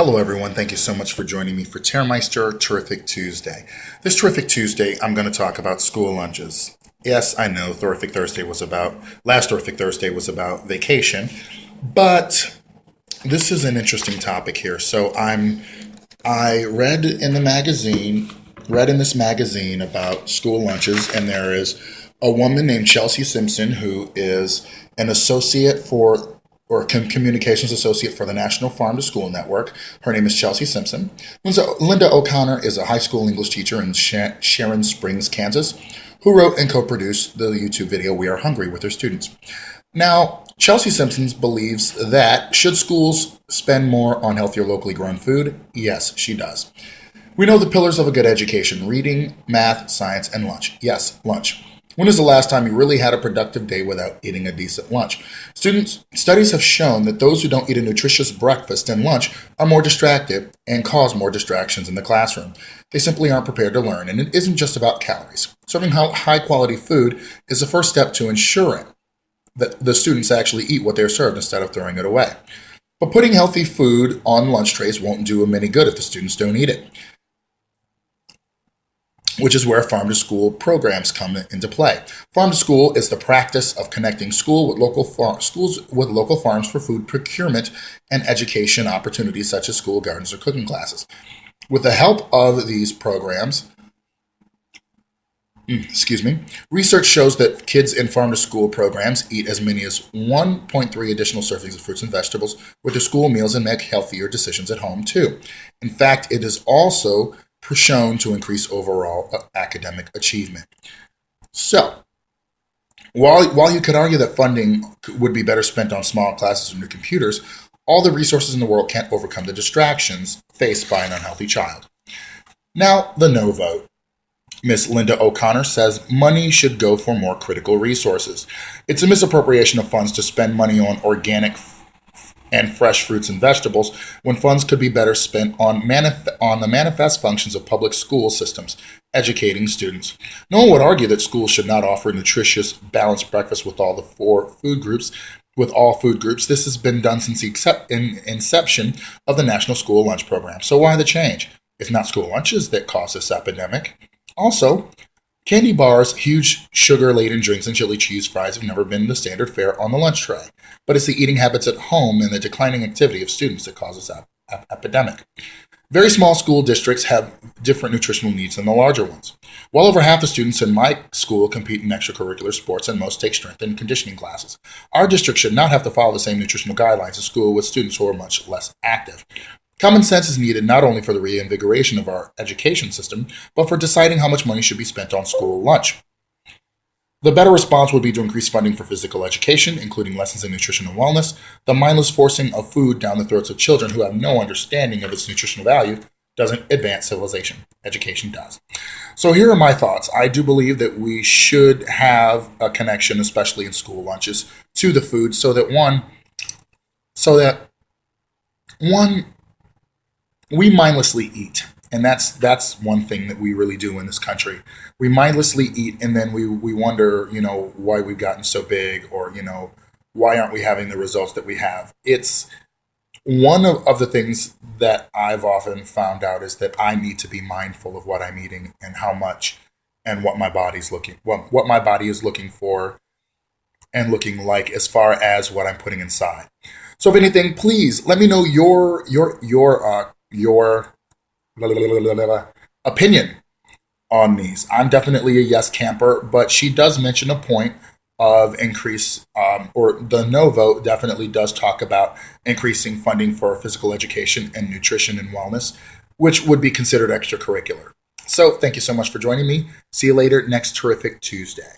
Hello, everyone. Thank you so much for joining me for Terrmeister Terrific Tuesday. This Terrific Tuesday, I'm going to talk about school lunches. Yes, I know last Terrific Thursday was about vacation, but this is an interesting topic here. I read in this magazine about school lunches, and there is a woman named Chelsea Simpson who is an communications associate for the National Farm to School Network. Her name is Chelsea Simpson. Linda O'Connor is a high school English teacher in Sharon Springs, Kansas, who wrote and co-produced the YouTube video We Are Hungry with her students. Now, Chelsea Simpson believes that should schools spend more on healthier locally grown food? Yes, she does. We know the pillars of a good education: reading, math, science, and lunch. Yes, lunch. When is the last time you really had a productive day without eating a decent lunch? Studies have shown that those who don't eat a nutritious breakfast and lunch are more distracted and cause more distractions in the classroom. They simply aren't prepared to learn, and it isn't just about calories. Serving high-quality food is the first step to ensuring that the students actually eat what they're served instead of throwing it away. But putting healthy food on lunch trays won't do them any good if the students don't eat it, which is where farm-to-school programs come into play. Farm-to-school is the practice of connecting schools with local farms for food procurement and education opportunities such as school gardens or cooking classes. With the help of these programs, research shows that kids in farm-to-school programs eat as many as 1.3 additional servings of fruits and vegetables with their school meals and make healthier decisions at home too. In fact, it is also shown to increase overall academic achievement. So, while you could argue that funding would be better spent on small classes or new computers, all the resources in the world can't overcome the distractions faced by an unhealthy child. Now, the no vote. Miss Linda O'Connor says money should go for more critical resources. It's a misappropriation of funds to spend money on organic and fresh fruits and vegetables when funds could be better spent on the manifest functions of public school systems, educating students. No one would argue that schools should not offer nutritious, balanced breakfast with all food groups. This has been done since the inception of the National School Lunch Program. So why the change? It's not school lunches that cause this epidemic. Also, candy bars, huge sugar-laden drinks, and chili cheese fries have never been the standard fare on the lunch tray. But it's the eating habits at home and the declining activity of students that causes that epidemic. Very small school districts have different nutritional needs than the larger ones. Well over half the students in my school compete in extracurricular sports, and most take strength and conditioning classes. Our district should not have to follow the same nutritional guidelines as school with students who are much less active. Common sense is needed not only for the reinvigoration of our education system, but for deciding how much money should be spent on school lunch. The better response would be to increase funding for physical education, including lessons in nutrition and wellness. The mindless forcing of food down the throats of children who have no understanding of its nutritional value doesn't advance civilization. Education does. So here are my thoughts. I do believe that we should have a connection, especially in school lunches, to the food so that we mindlessly eat. And that's one thing that we really do in this country. We mindlessly eat, and then we wonder, why we've gotten so big, or, why aren't we having the results that we have? It's one of the things that I've often found out is that I need to be mindful of what I'm eating and how much, and what my body is looking for and looking like as far as what I'm putting inside. So if anything, please let me know your opinion on these. I'm definitely a yes camper, but she does mention a point of increase, or the no vote definitely does talk about increasing funding for physical education and nutrition and wellness, which would be considered extracurricular. So thank you so much for joining me. See you later next Terrific Tuesday.